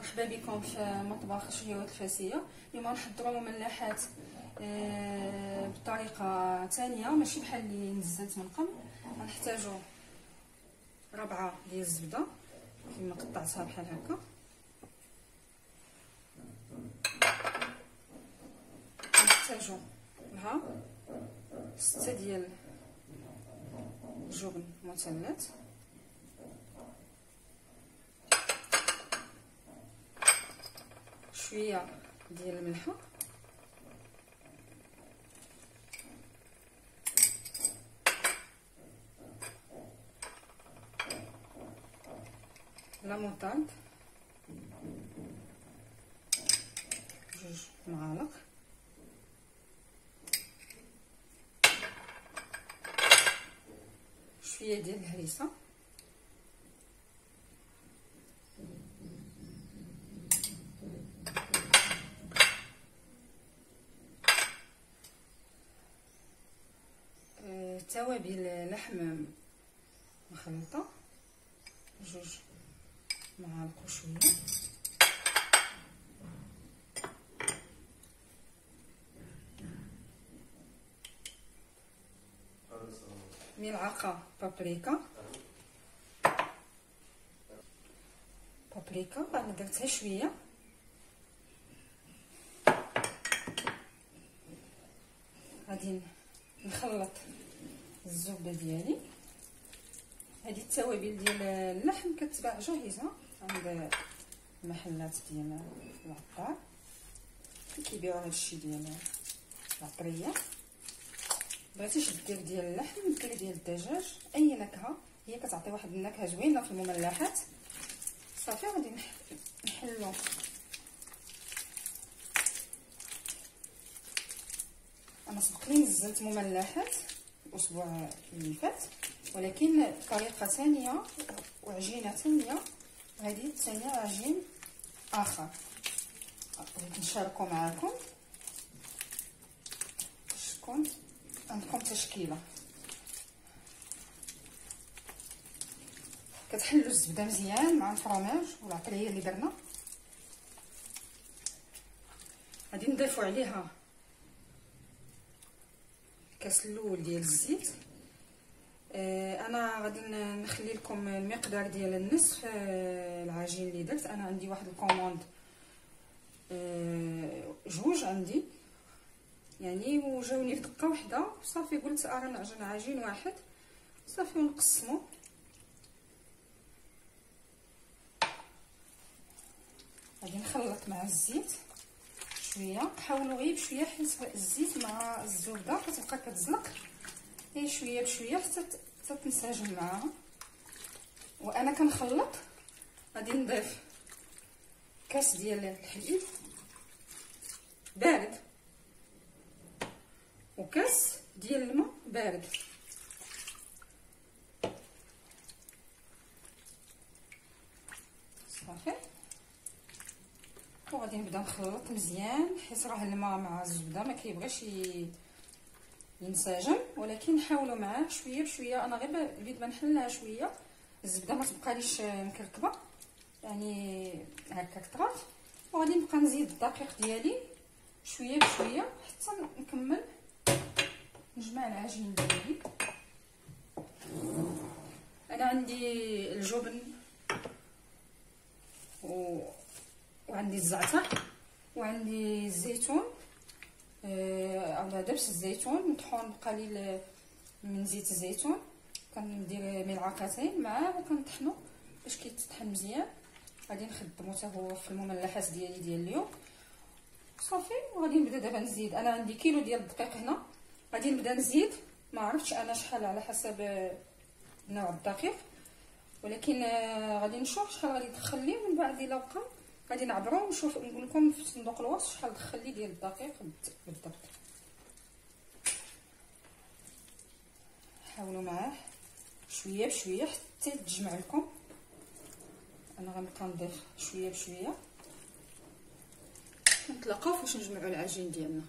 مرحبا بكم في مطبخ شهيوات الفاسيه. اليوم غنحضروا مملحات بطريقه ثانيه ماشي بحال اللي نزلت من قبل. غنحتاجوا ربعه ديال الزبده كما قطعتها بحال هكا، غنحتاجوا لها 6 ديال الجبن مثلث، شويه ديال الملحه، لا موطاد 2 معالق، شويه ديال الهريسه، توابل لحم مخلطه 2 معالق وشويه، ملعقه بابريكا انا درتها شويه، غادي نخلط الزبده ديالي. هذه التوابل ديال اللحم كتباع جاهزه عند المحلات ديال العطار كيبيعوا هادشي ديال العطريه. بغيتيش دير ديال اللحم ديري ديال الدجاج، اي نكهه هي كتعطي واحد النكهه زوينه في المملحات. صافي غادي نحلو انا سبق لي نزلت مملحات الاسبوع اللي فات، ولكن طريقه ثانيه وعجينه ثانيه، وهذه الثانيه عجين اخر بغيت نشاركو معكم باش تكون عندكم تشكيله. كتحلوا الزبده مزيان مع الفرماج والعطريه اللي درنا. غادي نضيفوا عليها الكاس الاول ديال الزيت. انا غادي نخلي لكم المقدار ديال النصف العجين اللي درت. انا عندي واحد الكوموند 2 عندي يعني، وجاوني في دقه واحده صافي قلت ارا نعجن عجين واحد صافي ونقسمو. غادي نخلط مع الزيت شويه، حاولوا غير بشويه حيت الزيت مع الزبده كتبقى كتزلق، غير شويه بشويه حتى تنسجم معاها. وانا كنخلط غادي نضيف كاس ديال الحليب بارد وكاس ديال الماء بارد. صافي وغادي نبدا نخلط مزيان حيت راه الماء مع الزبده ما كيبغيش ينسجم، ولكن حاولوا معاه شويه بشويه. انا غير بديت بنحلها شويه الزبده ما تبقاليش مكركبه يعني هكا كطرات، وغادي نبقى نزيد الدقيق ديالي شويه بشويه حتى نكمل نجمع العجين ديالي. انا عندي الجبن وعندي الزعتر وعندي الزيتون اولا دبس الزيتون مطحون بقليل من زيت الزيتون، كندير ملعقتين معاه وكنطحنو باش كيتطحن مزيان. غادي نخدمو حتى هو في المملحات ديالي ديال اليوم صافي. وغادي نبدا دابا نزيد. انا عندي كيلو ديال الدقيق هنا، غادي نبدا نزيد. ما عرفتش انا شحال على حسب نوع الدقيق، ولكن غادي نشوف شحال غادي ندخل ليه، ومن بعد الا بقى غادي نعبرو ونشوف نقول لكم في صندوق الوصف شحال دخل لي ديال الدقيق بالضبط. حاولوا معاه شويه بشويه حتى تجمع لكم. انا غنبقى نضيف شويه بشويه. نتلاقاو فاش نجمعوا العجين ديالنا.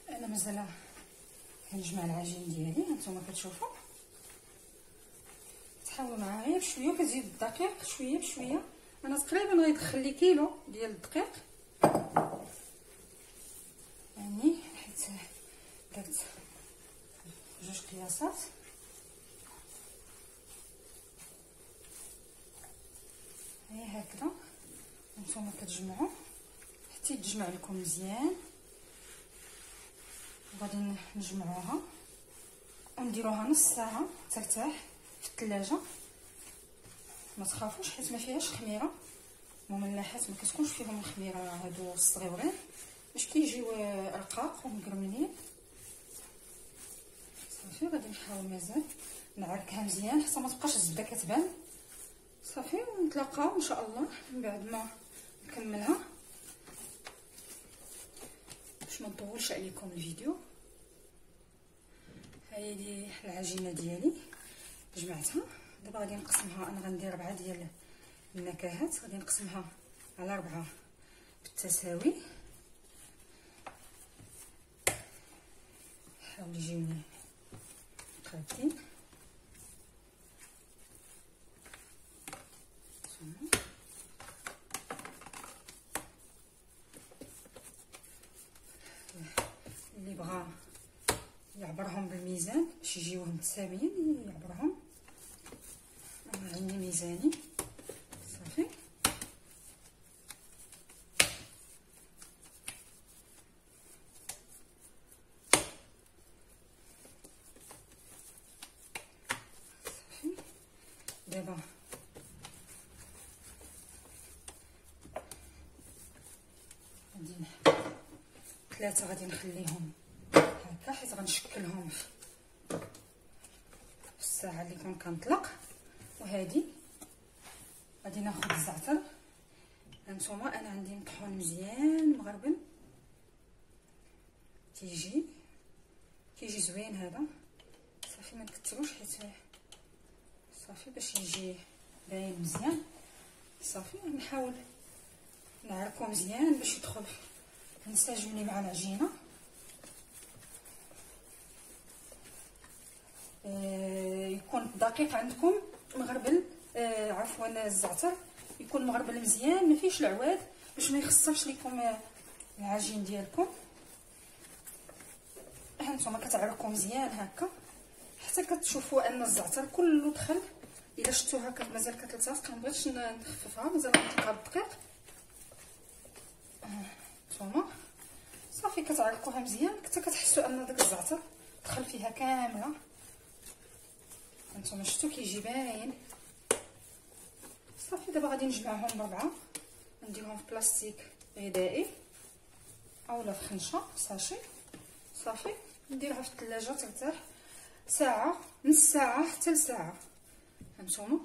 انا مازال كنجمع العجين ديالي هانتوما كتشوفوا. تحاولوا معايا غير بشويه وكتزيد الدقيق شويه بشويه. انا تقريبا غيدخل لي كيلو ديال الدقيق يعني، حيت درت 2 قياسات. هي هكذا نتوما كتجمعوا حتى يتجمع لكم مزيان. غادي نجمعوها ونديروها نص ساعه ترتاح في الثلاجه. ما تخافوش حيت ما فيهاش خميره، مملحات ما كتكونش فيهم الخميره هادو الصغيورين باش كيجيو رقاق ومقرملين. صافي غادي نحاول مازال نعركها مزيان حتى ما تبقاش الزبده كتبان. صافي ونتلاقاو ان شاء الله من بعد ما نكملها باش ما نطولش عليكم الفيديو. هذه العجينه ديالي جمعتها. دابا غادي نقسمها. انا غندير 4 ديال النكهات، غادي نقسمها على 4 بالتساوي. حاولوا يجيوني قادين. اللي بغى يعبرهم بالميزان باش يجيوه متساويين يعبرهم. انا عندي ميزاني. صافي صافي. دابا غادي 3 غادي نخليهم هكا حيت غنشكلهم في الساعه اللي كون كنطلق. وهذه غادي ناخذ الزعتر. هانتوما انا عندي مطحون مزيان مغربل، كيجي زوين هذا. صافي ما نكثروش حيت صافي باش يجي باين مزيان. صافي نحاول نعركو مزيان باش يدخل ينسجم لي مع العجينه. يكون الدقيق عندكم مغربل، عفوا الزعتر يكون مغربل مزيان ما فيهش العواد باش ما يخسرش لكم العجين ديالكم. هانتوما كتعركوا مزيان هكا حتى كتشوفوا ان الزعتر كله دخل. الا شفتوها مازال كتلتصق ما بغيتش نخففها، مازال غنطلقها بالدقيق. هانتوما صافي كتعرقوها مزيان حتى كتحسوا ان داك الزعتر دخل فيها كامله. هانتوما شفتوا كيجي باين. صافي دابا غادي نجمعهم ب4 نديرهم في بلاستيك غذائي اولا في خنشه ساشي. صافي نديرها في الثلاجه ترتاح ساعه، نص ساعه حتى لساعه. هانتوما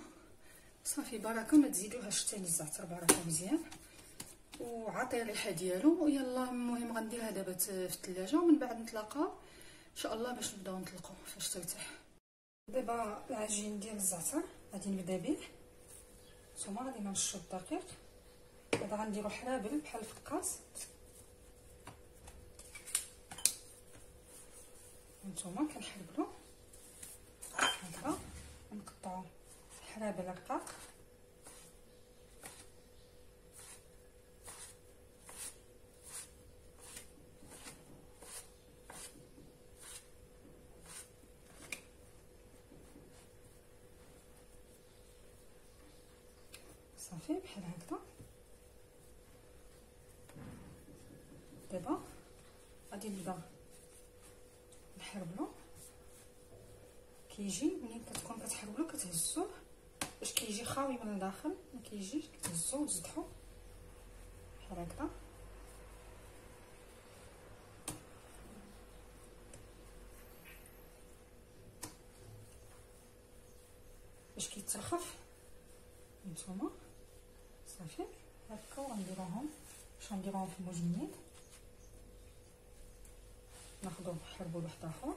صافي بركه ما تزيدوهاش ثاني الزعتر بركه مزيان وعطي الريحه ديالو. ويلا المهم غنديرها دابا في الثلاجه ومن بعد نتلاقاو ان شاء الله باش نبداو نطلقوا فاش ترتاح. دابا العجين ديال الزعتر غادي نبدا به. نتوما غادي نرشو الدقيق. دابا غنديرو حلابل بحال الفقاس. نتوما كنحلبلو هكذا نقطعو حلابل رقاق. صافي بحال هكذا. دابا غادي نبدا نحربلو. كيجي ملي كتكون كتحربلو كتهزوه باش كيجي خاوي من الداخل، ما كيجيش كتهزوه وتزدحو بحال هكذا. باش كيترخف. نتوما صافي هكا وغنديروهم باش نديروهم في المجمد. ناخذو نحربو لواحد اخر.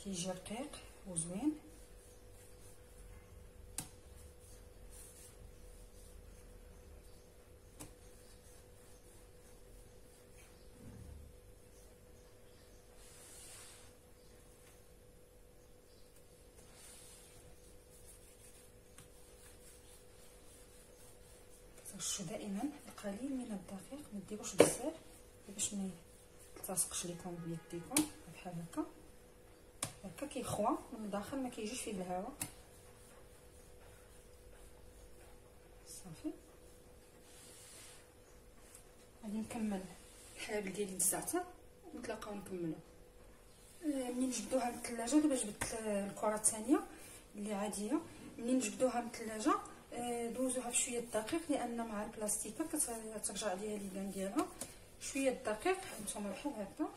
كيجي رقيق وزوين. ترشوا دائما القليل من الدقيق، ما ديروش بزاف باش ما يلتصقش لكم بيديكم. بحال هكا هكا كيخوى من الداخل، ما كيجيش فيه الهواء. صافي غادي نكمل الحلاب ديالي الزعتر ونتلاقاو نكملو. منين جبدوها من الثلاجه، دابا جبدت الكره الثانيه اللي عاديه، منين جبدوها من الثلاجه دوزوها بشويه الدقيق، لان مع البلاستيكه كترجع ليها الليدان ديالها. شويه الدقيق هانتوما بحال هكا،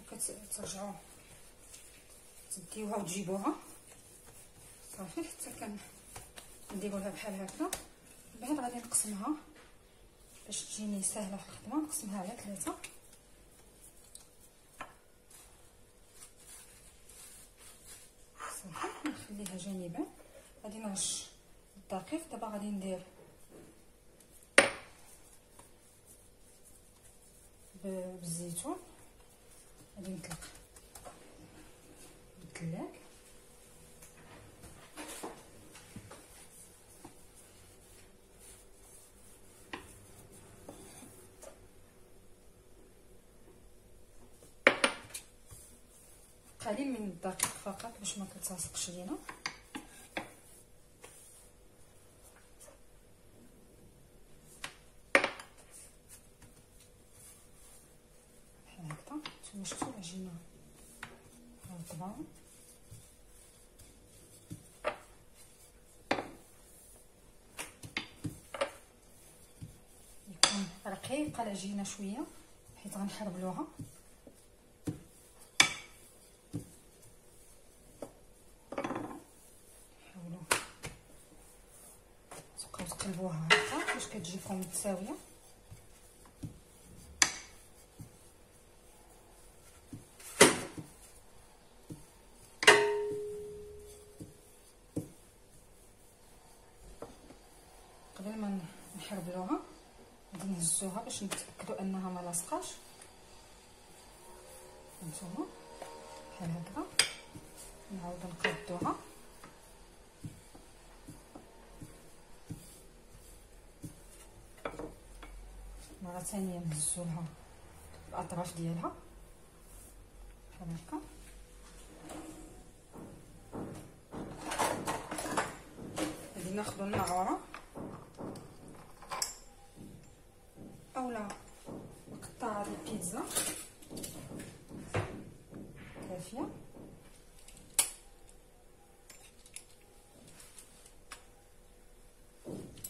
وكترجعوا تديوها وتجيبوها صافي حتى كنديروا لها بحال هكا. بعد غادي نقسمها باش تجيني سهله في الخدمه، نقسمها على 3 صافي. نخليها جانبا. غادي نرش الدقيق. دابا غادي ندير بالزيتون، غادي نطلق بالثلاك، قليل من الدقيق فقط باش ما تلتصقش لينا. بحال هكا. نتوما شفتوا العجينه رطبه، يكون رقيقه العجينه شويه حيت غنحربلوها. تقلبوها هكا باش كتجيكم متساويه. قبل ما نحربلوها غادي نهزوها باش نتاكدوا انها ما لاصقاش. هانتوما بحال هكا. نعاودو نقادوها. مرة ثانية نهزو لها الأطراف ديالها بحال هكا. غادي ناخدو النعورة اولا قطع البيتزا كافية.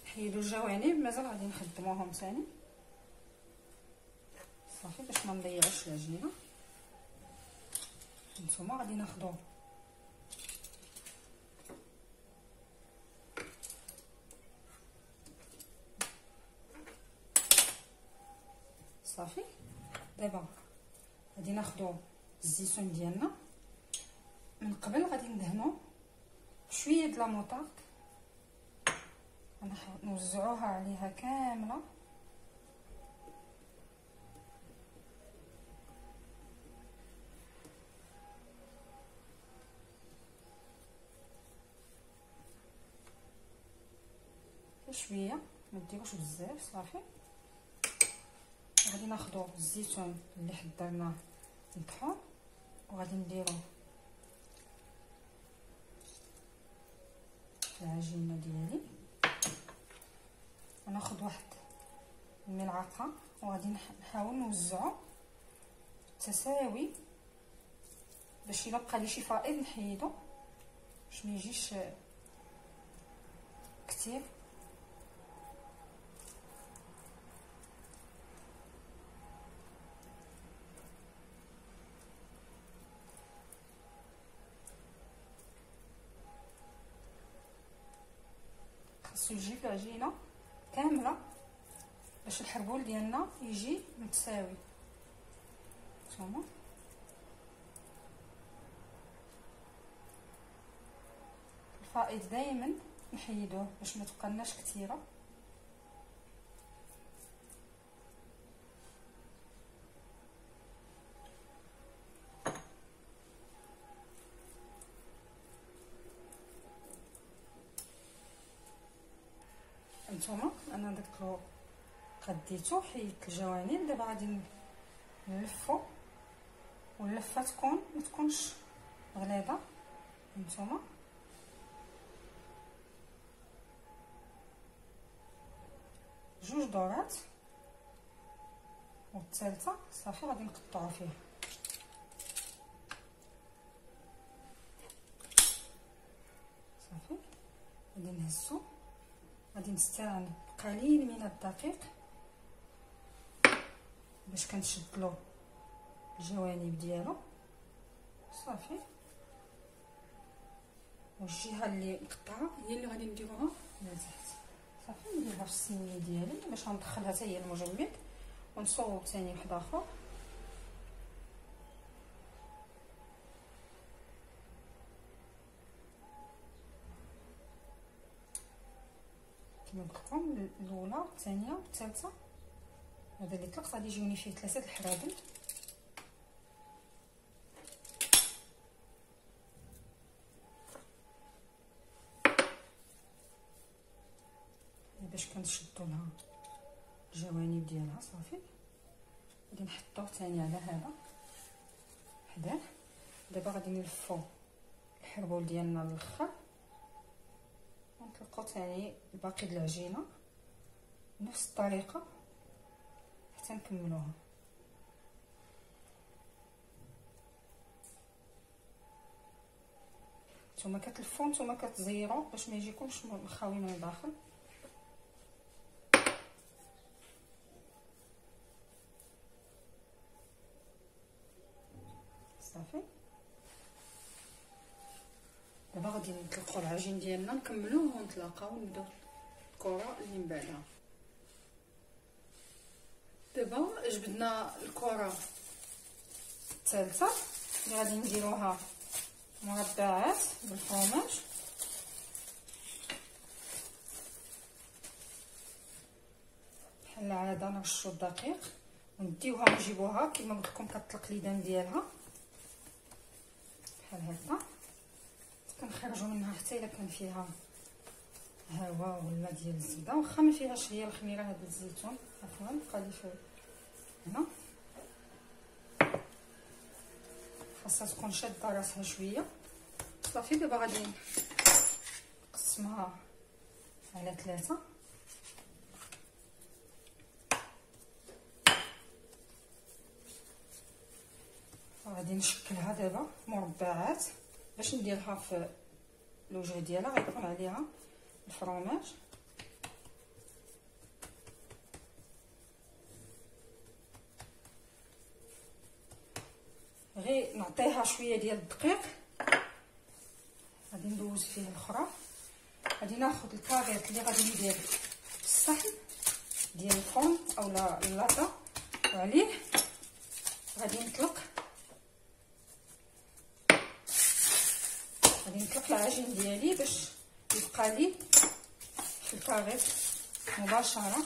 حيدو الجوانب، مازال غادي نخدموهم ثاني صافي باش ما نضيعوش العجينه. نتوما غادي ناخدو صافي. دابا غادي ناخدو الزيتون ديالنا. من قبل غادي ندهنو بشويه د لاموطارد، نوزعوها عليها كامله. شويه ما ديروش بزاف صافي. غادي ناخدو الزيتون اللي حضرناه مطحون وغادي نديرو العجينه ديالي. وناخد واحد الملعقه وغادي نحاول نوزعو بالتساوي باش الا بقى لي شي فائض نحيدو باش ما يجيش كتير. خاصو يجي في العجينه كامله باش الحربول ديالنا يجي متساوي. نتوما الفائض دائما نحيدوه باش ما تبقالناش كثيره. نتوما انا درت له قديته، حيدت الجوانب. دابا غادي نلفو، واللفه ما تكونش غليظه. هانتوما جوج دورات، والثالثه صافي غادي نقطعو فيها. صافي غادي نهزو، غادي نستعمل قليل من الدقيق باش كنشدلو الجوانب ديالو. صافي، والجهه اللي مقطعه هي اللي غادي نديروها لتحت. صافي نديرها في الصينيه ديالي باش غندخلها حتى هي المجمد، ونصوب ثاني واحد اخر. كما قلت لكم الاولى والثانيه والثالثه، هذا اللي طلق غادي يجيوني فيه 3 الحرادم. باش كنشدو لها الجوانب ديالها. صافي غادي نحطوه ثاني على هذا حداه. دابا غادي نلفو الحربول ديالنا للاخر، ونطلقو ثاني الباقي د العجينه بنفس الطريقه حتى نكملوها. نتوما كتلفو، نتوما كتزيرو باش ما يجيكمش مخاوي من الداخل. صافي دابا غادي نطلقوا العجين ديالنا، نكملوه ونتلاقاو ونبداو الكره اللي من بعدها. دابا جبدنا الكره الثالثه اللي غادي نديروها مربعات بالفرماج. بحال العاده نرشوا الدقيق ونديوها ونجيبوها كما قلت لكم كتطلق ليدان ديالها بحال هكا. كنخرجوا منها حتى الا كان فيها هواء ولا ديال الزبده، واخا ما فيهاش هي الخميره. هذا الزيتون عفوا بقى لي هنا، خاصها تكون شاده راسها شويه. صافي دابا غادي نقسمها على 3، وغادي نشكلها دابا مربعات باش نديرها في الوجه ديالها. غيكون عليها الفرماج، غير نعطيها شويه ديال الدقيق. غادي ندوز فيه الاخرى. غادي ناخذ الكاريط اللي غادي ندير في الصحن ديال الفرن اولا اللاطه، وعليه غادي نطلق العجين ديالي باش يبقى لي في الكاريط مباشره.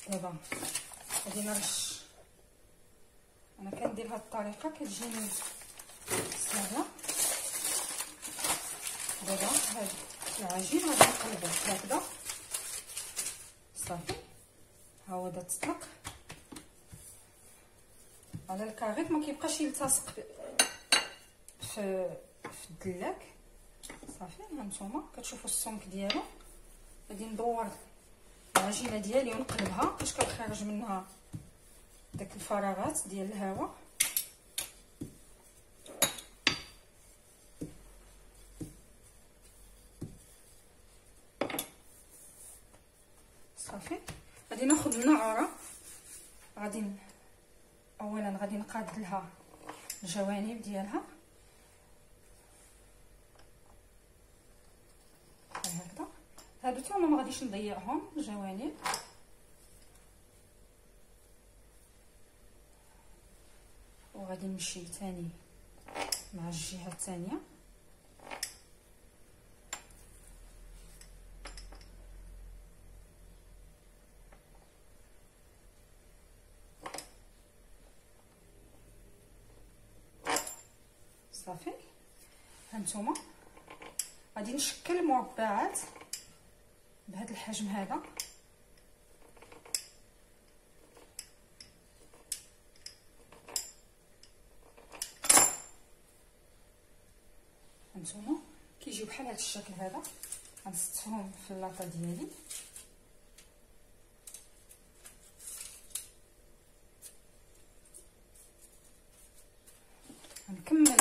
دابا غادي نرش. انا كندير بهذه الطريقه كتجيني سهله. دابا هاد العجين غادي نقلبو هكذا. صافي ها هو دا تطلق على الكاريط، ما كيبقاش يلتصق في الدلاك. صافي هانتوما كتشوفوا السمك ديالو. غادي ندور العجينه ديالي ونقلبها باش كتخرج منها داك الفراغات ديال الهواء. صافي غادي ناخذ النعره. غادي اولا غادي نقاد لها الجوانب ديالها، هادو تا هما ما غاديش نضيعهم الجوانب. وغادي نمشي ثاني مع الجهه الثانيه. صافي. هانتوما غادي نشكل مربعات بهذا الحجم هذا. هانتوما كيجيو بحال هذا الشكل هذا. غنستهم في اللاطه ديالي. غنكمل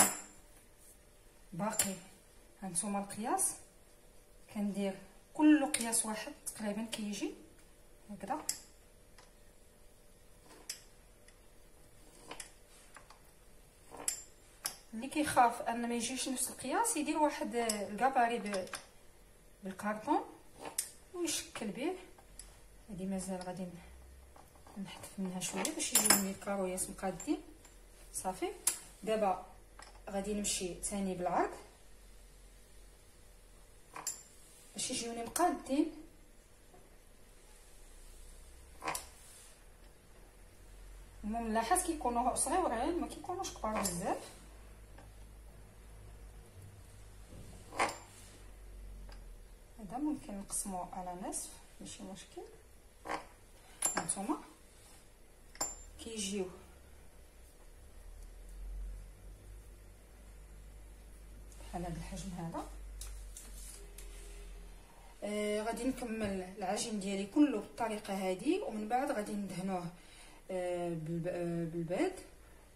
باقي. هانتوما القياس كندير كل قياس واحد تقريبا كيجي هكذا. اللي كيخاف ان ما يجيش نفس القياس يدير واحد الكاباري بالكارطون ويشكل به. هذه مازال غادي نحذف منها شويه باش يجيوني الكارويات مقادين. صافي. دابا غادي نمشي ثاني بالعرض باش يجيوني مقادين. المهم نلاحظ كيكونوا صغيورين ما كيكونوش كبار بزاف. هذا ممكن نقسمو على نصف ماشي مشكل. هانتوما كيجيو بحال هذا الحجم هذا. غادي نكمل العجين ديالي كله بالطريقه هذه، ومن بعد غادي ندهنوه بالبيض،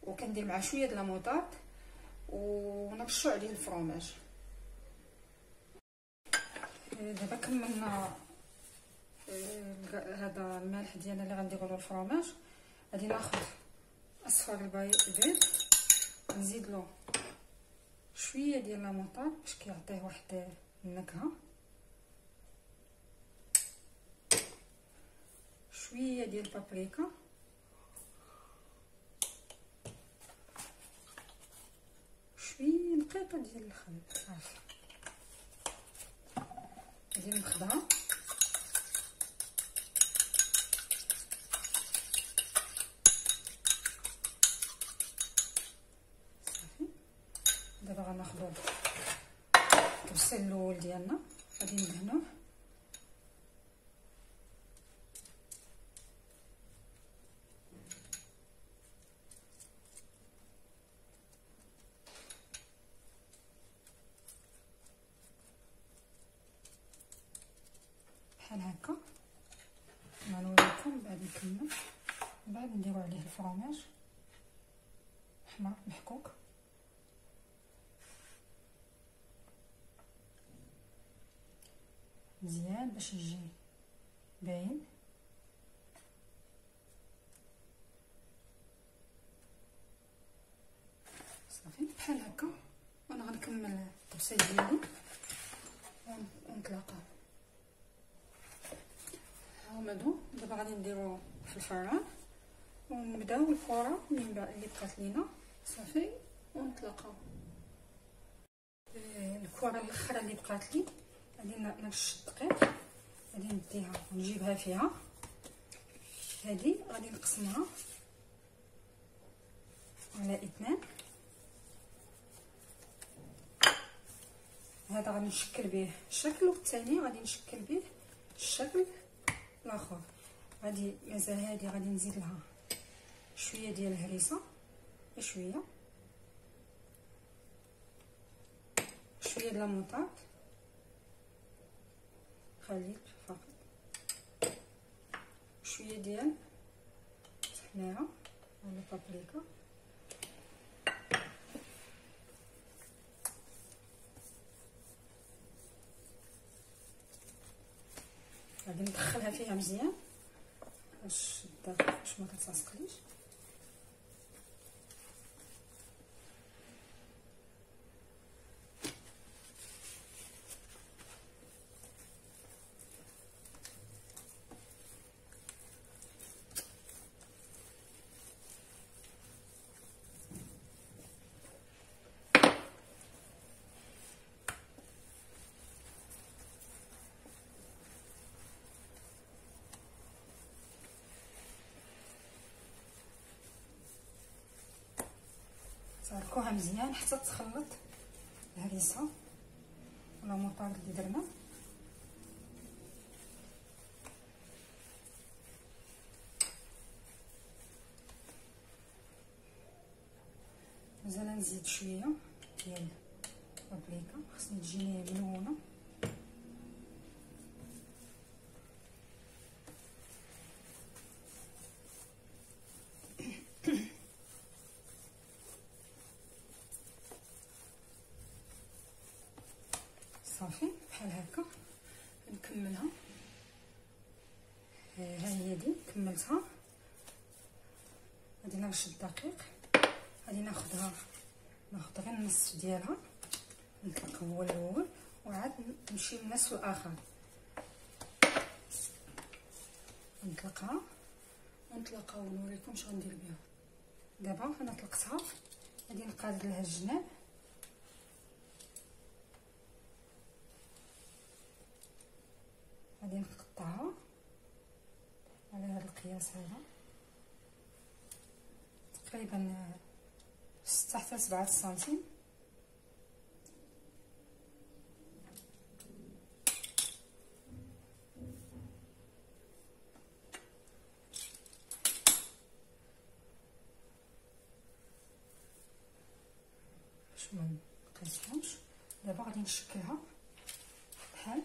وكندير معاه شويه د لاموطارد ونرشو عليه الفرomage. دابا كملنا هذا الملح ديالنا اللي غنديروا له الفرomage. غادي ناخذ اصفر البيض نزيد له شويه ديال لاموطارد باش كيعطيه واحد النكهه، شويه ديال البابريكا، شويه نقيطه ديال الخل. صافي غادي ناخذها صافي. دابا غناخذوا الكبسه الاول ديالنا غادي ندهنوه. بحال هكا. غنوريكم بعد نكمل. بعد نديرو عليه الفرomage احمر محكوك. مزيان باش يجي باين. صافي بحال هكا. وانا غنكمل الطبسيل ديالي ونتلاقاو. هادو دابا غادي نديرو في الفران ونبداو الكره اللي بقات لينا. صافي ونتلاقاو. الكره الاخرى اللي بقات لي غادي نرش الدقيق، غادي نديها ونجيبها فيها. هذه غادي نقسمها على 2. هذا غادي نشكل به الشكل، والثاني غادي نشكل به الشكل الاخر. غادي مازال هذه غادي نزيد لها شويه ديال الهريسه، شويه شويه د لاموطارد خليط فقط، شويه ديال التحميره ولا بابريكا، غادي ندخلها فيها مزيان باش ما تتلصقليش. تركوها مزيان حتى تخلط الهريسه ولا مطار اللي درنا. مازال نزيد شويه ديال البابريكا، خصني تجيني ملونه. صافي بحال هكا نكملها. ها هي دي كملتها. غادي نرش الدقيق، غادي ناخذ غير النصف ديالها، نطلق هو الاول وعاد نمشي للنصف الاخر، نطلقها ونطلقها ونوريكم شنو ندير بها. دابا انا طلقتها، غادي نقاد لها الجناب، غادي نقطعها على هذا القياس هذا، تقريبا 6 حتى 7 سنتيم. باش ما نقيسهمش. دابا غادي نشكلها بحال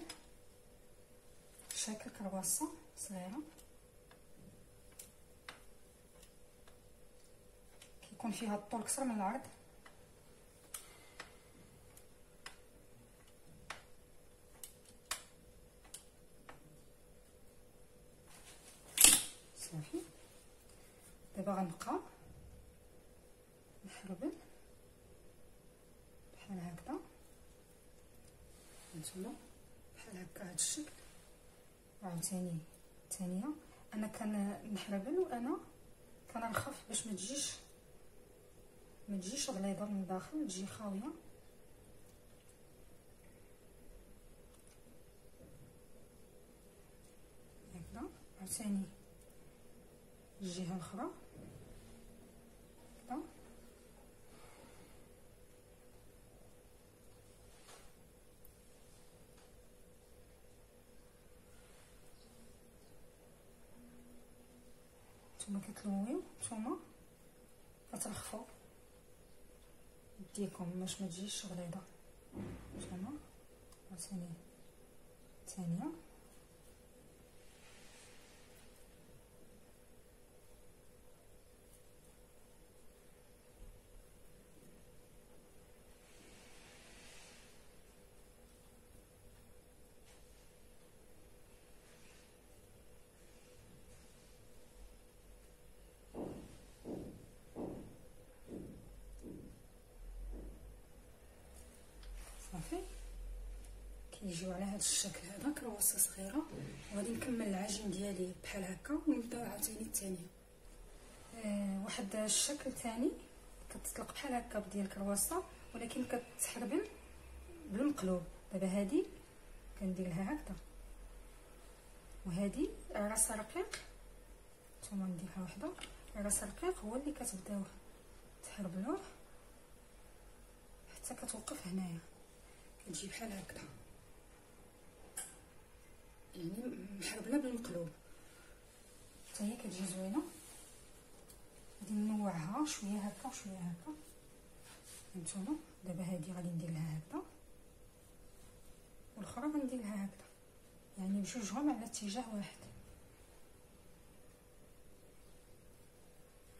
شكل كرواسه صغيره، كيكون فيها الطول اكثر من العرض. صافي. دابا غنبقى نحربل بحال هكذا، هانتوما بحال هكا هاد الشكل. عاوتاني الثانيه انا كنحربل وانا كنرخف باش ما تجيش غليظه من الداخل، تجي خاويه. هكذا. عاوتاني الجهه الاخرى هكذا. نتوما كتلويو، نتوما كترخفوا يديكم باش ما تجيش غليظه. نتوما عاوتاني الثانيه. صافي كيجيو على هذا الشكل هذا كرواسه صغيره. وغادي نكمل العجين ديالي بحال هكا ونبداو عاوتاني الثانيه. واحد الشكل ثاني كتطلق بحال هكا ديال الكرواسه ولكن كتحربل بالمقلوب. دابا هذه كندير لها هكذا، وهذه راس رقيق. نتوما نديرها وحده راس رقيق هو اللي كتبداو تحربلوه حتى كتوقف هنايا، كتجي بحال هكذا، يعني محربله بالمقلوب. حتى هي كتجي زوينه. غادي نوعها شويه هكا وشويه هكا. هانتوما دابا هذه غادي ندير لها هكذا والاخرى غندير لها هكذا، يعني بجوجهم على اتجاه واحد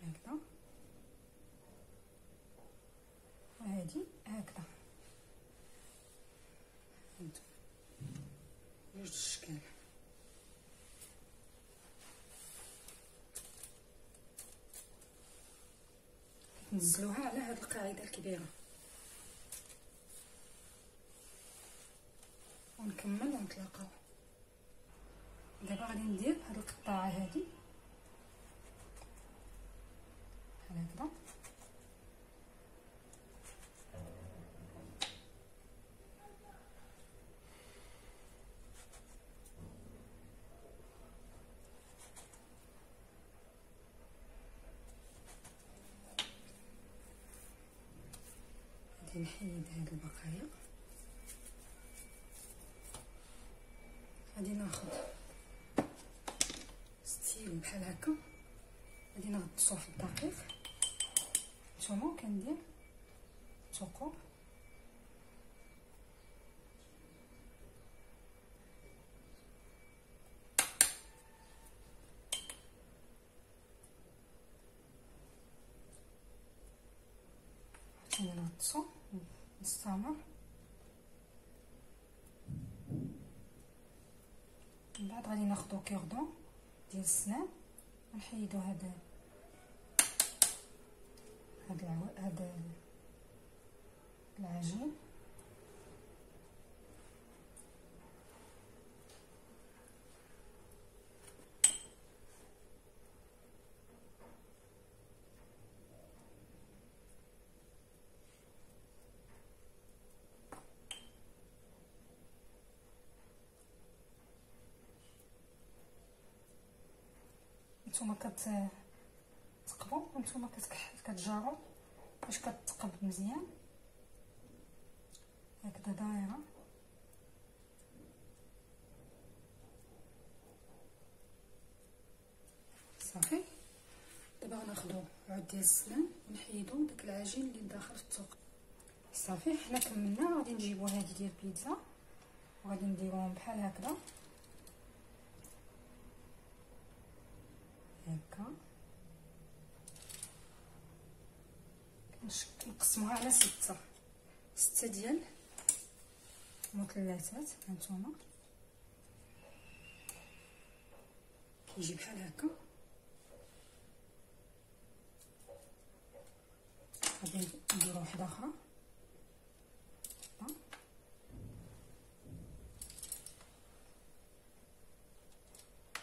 هكذا، وهذه هكذا. هانتوما جوج الاشكال. نزلوها على هاد القاعده الكبيره ونكمل ونتلاقاو. دابا غادي ندير هاد القطاعه هادي بحال هكذا. غادي نحيد هاد البقايا. غادي ناخد ستيل بحال هكا، غادي نغطسو في الدقيق. نتوما كندير ثقوب عاوتاني نغطسو، نستمر. من بعد غادي ناخدو كيردون ديال السنان ونحيدو هاد العجين. نتوما كتقبو ونتوما كتجارو باش كتقب مزيان هكذا دايره. صافي. دابا غناخدو عود ديال السنان ونحيدو داك العجين اللي داخل في الثقب. صافي حنا كملنا. غادي نجيبو هادي ديال البيتزا وغادي نديروهم بحال هكذا هكا. نقسموها على ستة ديال المثلثات. هانتوما كيجي بحال هكا. غادي نديرو وحده اخرى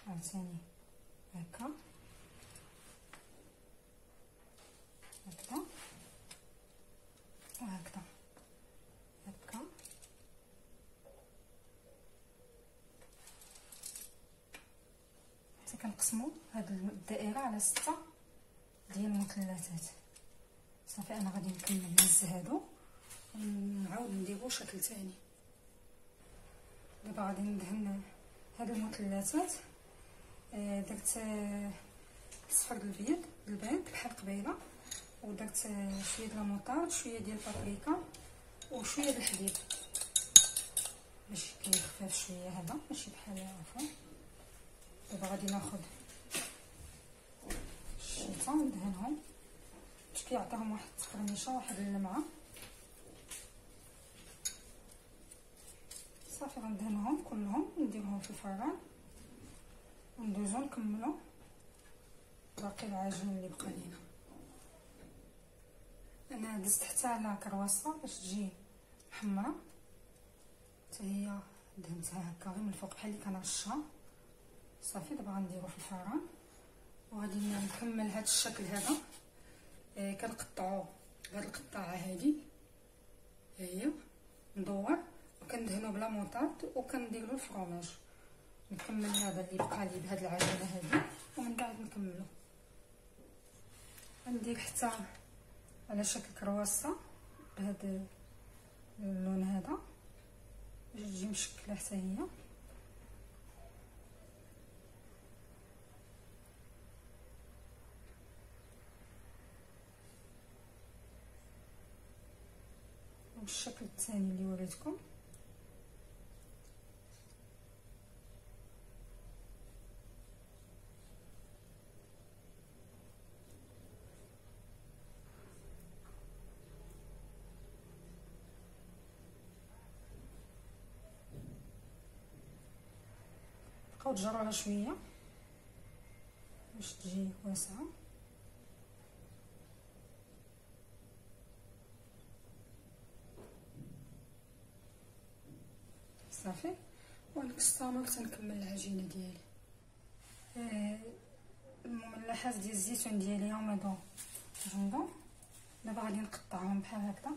عاوتاني هكا هكذا وهكذا هكا. حتى كنقسمو هاد الدائره على 6 ديال المثلثات. صافي انا غادي نكمل نهز هادو ونعاود نديرو شكل ثاني. دابا غادي ندهن هاد المثلثات. درت صفر البيض بحال قبيله، ودرت شويه د الموطارد، شويه ديال البابريكا وشويه د الحليب باش كيخفف شويه. هذا ماشي بحال عفوا. دابا غادي ناخذ الشيطه وندهنهم باش كيعطيهم واحد التقرميشه، واحد اللمعه. صافي غندهنهم كلهم ونديرهم في الفران وندوزو نكملو باقي العجين اللي بقى لينا. انا دزت حتى على كرواسه باش تجي حمراء حتى هي، دهنتها هكا غير من الفوق بحال اللي كنرشها. صافي دابا غنديرو في الفران وغادي نكمل هذا الشكل هذا. كنقطعو بهاد القطاعه هذه هي ندور وكندهنو بلا موطارد وكندير له الفرomage. نكمل هذا اللي بقى لي بهاد العجينه هذه ومن بعد نكملو. غندير حتى على شكل كرواسه بهذا اللون هذا باش تجي مشكله حتى هي. والشكل الثاني اللي وريتكم. بقاو تجروها شويه باش تجي واسعه. صافي ونستمر تنكمل العجينه ديالي. المملحات ديال الزيتون ديالي هما جندو. دابا غادي نقطعهم بحال هكذا.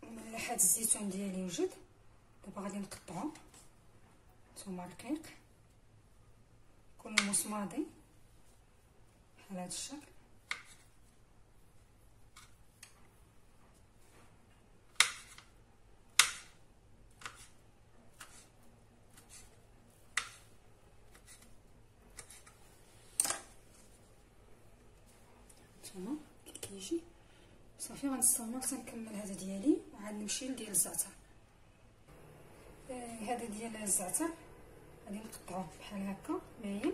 مملحات الزيتون ديالي وجد. دابا غادي نقطعو نتوما رقيق يكونوا مصمادين بحال هذا الشكل. هانتوما كي كيجي صافي. غنستمر تنكمل هذا ديالي وعاد نمشي لديال الزعتر. هذا ديال الزعتر غادي نقطعوه بحال هكا باين.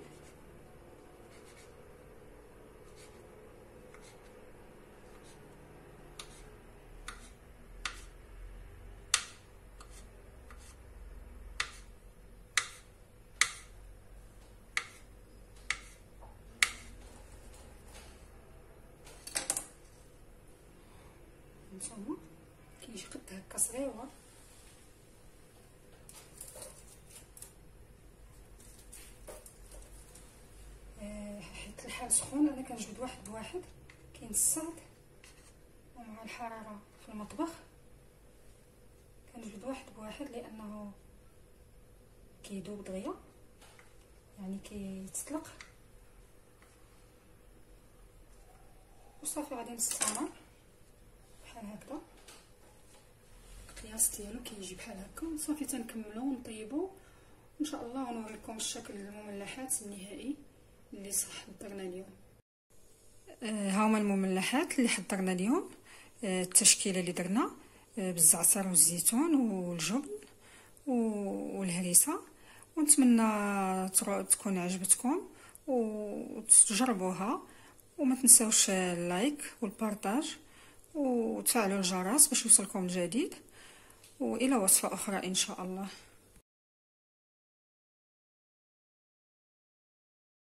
هانتوما كيجي قد هكا صغيور. حيت الحال سخون انا كنجبد واحد بواحد كينسعد، ومع الحراره في المطبخ كنجبد واحد بواحد لانه كيذوب دغيا، يعني كيتطلق. وصافي غادي نستمر بحال هكذا. القياس ديالو كيجي بحال هكا. صافي تنكملو ونطيبو ان شاء الله، ونوريكم الشكل المملحات النهائي اللي حضرنا اليوم. هاهما المملحات اللي حضرنا اليوم. التشكيله اللي درنا بالزعتر والزيتون والجبن والهريسه، ونتمنى تكون عجبتكم وتجربوها. وما تنساوش اللايك والبارطاج وتفعلوا الجرس باش يوصلكم الجديد، والى وصفه اخرى ان شاء الله.